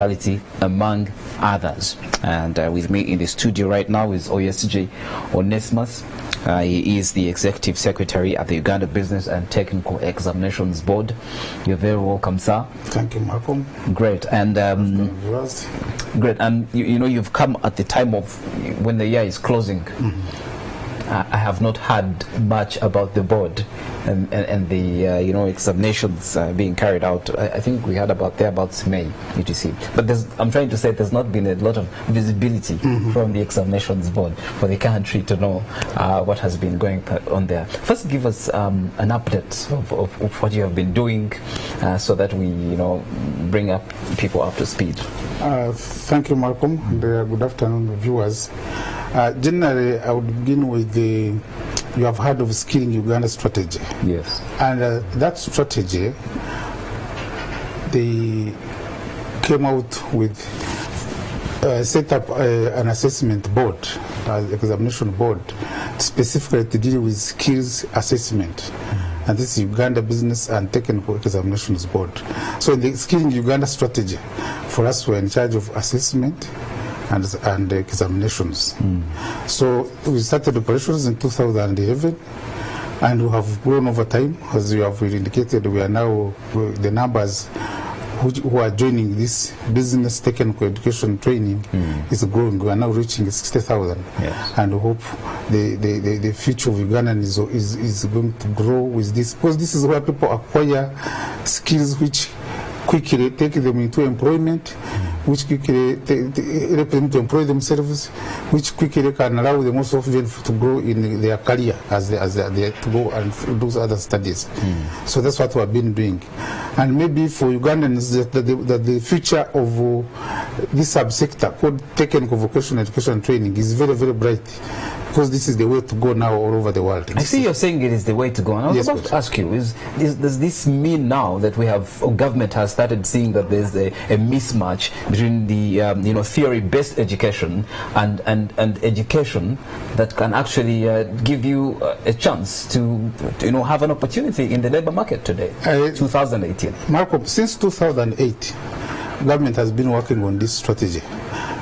among others. And with me in the studio right now is OSJ Onesimus. He is the Executive Secretary at the Uganda Business and Technical Examinations Board. You're very welcome, sir. Thank you, Malcolm. Great. And great. And you know, you've come at the time of when the year is closing. I have not heard much about the board and the examinations being carried out. I think we heard about thereabouts May, etc. But I'm trying to say there's not been a lot of visibility from the examinations board for the country to know what has been going on there. First, give us an update of what you have been doing, so that we bring up people up to speed. Thank you, Malcolm. And, good afternoon, viewers. Generally, I would begin with you have heard of Skilling Uganda strategy. Yes. And that strategy, they came out with, set up an assessment board, examination board, specifically to deal with skills assessment. And this is Uganda Business and Technical Examinations Board. So in the Skilling Uganda strategy, for us, we're in charge of assessment and examinations. So we started operations in 2011, and we have grown over time. As you have indicated, we are now, the numbers who are joining this business technical education training is growing. We are now reaching 60,000. Yes. And we hope the future of Ugandan is going to grow with this, because this is where people acquire skills which quickly take them into employment, which quickly help them to employ themselves, which quickly can allow them also to grow in their career as they to go and do other studies. So that's what we have been doing. And maybe for Ugandans, that the future of this subsector called technical vocational education and training is very, very bright, because this is the way to go now all over the world. I see you're saying it is the way to go. And I was about to ask you, does this mean now that we have, or government has started seeing that there's a mismatch between the theory-based education and education that can actually give you a chance to have an opportunity in the labor market today, 2018? Malcolm, since 2008, government has been working on this strategy.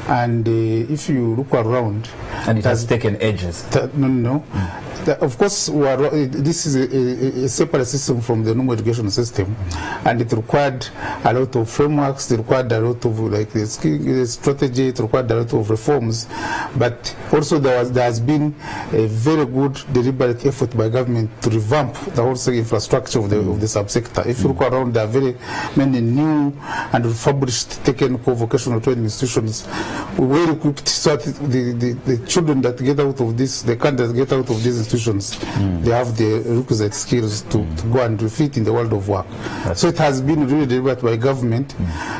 And if you look around, and it has taken ages. No. Of course, this is a separate system from the normal education system, and it required a lot of frameworks. It required a lot of the strategy. It required a lot of reforms, but also there has been a very good deliberate effort by government to revamp the whole infrastructure of the subsector. If you look around, there are very many new and refurbished technical vocational training institutions, well equipped, so that the children that get out of this, the candidates get out of these institutions, they have the requisite skills to go and fit in the world of work. So it has been really delivered by government.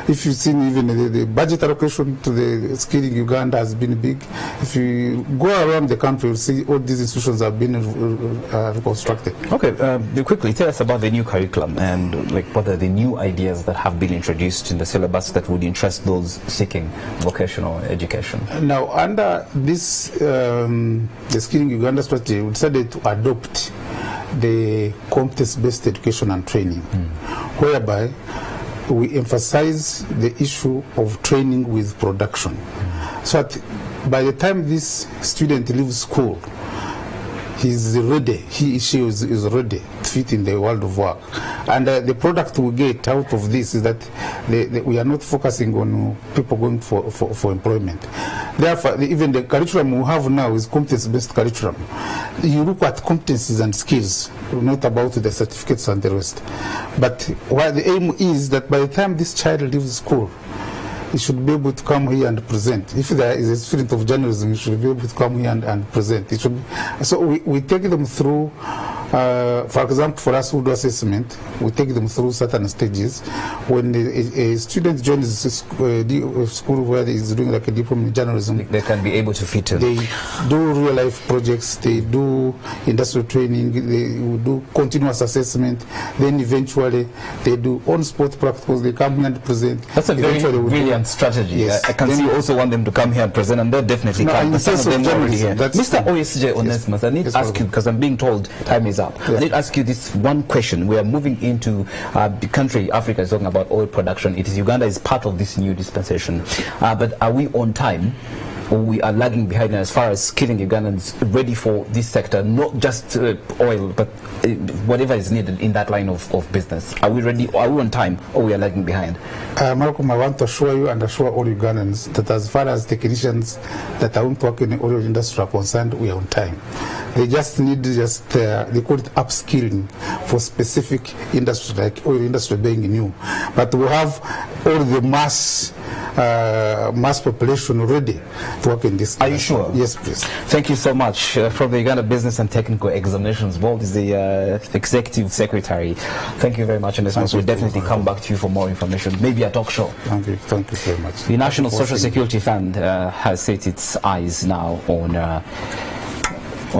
If you've seen even the budget allocation to the Skilling Uganda has been big. If you go around the country, you'll see all these institutions have been reconstructed. Okay, quickly tell us about the new curriculum and what are the new ideas that have been introduced in the syllabus that would interest those seeking vocational education. Now, under this, the Skilling Uganda strategy, we decided to adopt the competence-based education and training, whereby we emphasize the issue of training with production. So that by the time this student leaves school, he's ready, she is ready to fit in the world of work. And the product we get out of this is that we are not focusing on people going for employment. Therefore, even the curriculum we have now is competence-based curriculum. You look at competencies and skills, not about the certificates and the rest. But what the aim is that by the time this child leaves school, he should be able to come here and present. If there is a spirit of journalism, he should be able to come here and present. It should, so we take them through, for example, for us who do assessment, we take them through certain stages. When a student joins a school where he is doing like a diploma in journalism, they can be able to fit in. They do real life projects, they do industrial training, they do continuous assessment, then eventually they do on-spot practicals, they come here and present. That's a very brilliant strategy. Yes. I can see you also want them to come here and present, and they definitely come. Mr. OSJ Onesimus, I need to ask you, because I'm being told time is rise up. I need to ask you this one question. We are moving into the country, Africa is talking about oil production. It is Uganda is part of this new dispensation. But are we on time? Or we are lagging behind as far as skilling Ugandans ready for this sector, not just oil, but whatever is needed in that line of business? Are we ready? Are we on time, or we are lagging behind? Malcolm, I want to assure you and assure all Ugandans that as far as technicians that are going to work in the oil industry are concerned, we are on time. They just need they call it upskilling for specific industry, like oil industry being new. But we have all the mass population ready to work in this. Are you sure? Yes, please. Thank you so much. From the Uganda Business and Technical Examinations Board is the Executive Secretary. Thank you very much, and we'll definitely come back to you for more information, maybe a talk show. Thank you very much. The National Social Security Fund has set its eyes now on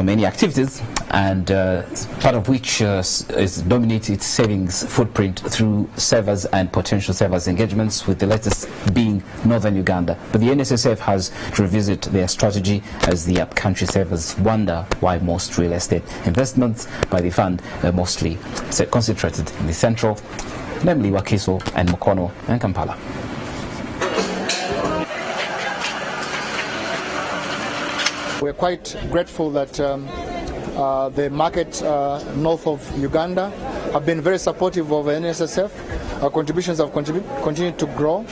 many activities, and part of which is dominate its savings footprint through savers and potential savers engagements, with the latest being Northern Uganda. But the NSSF has to revisit their strategy as the upcountry savers wonder why most real estate investments by the fund are mostly concentrated in the central, namely Wakiso and Mukono and Kampala. We're quite grateful that the market north of Uganda have been very supportive of NSSF. Our contributions have continued to grow.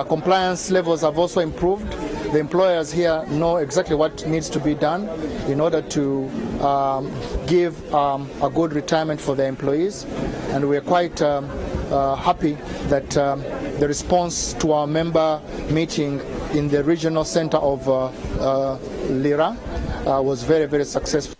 Compliance levels have also improved. The employers here know exactly what needs to be done in order to give a good retirement for their employees. And we're quite happy that the response to our member meeting in the regional center of Lira was very, very successful.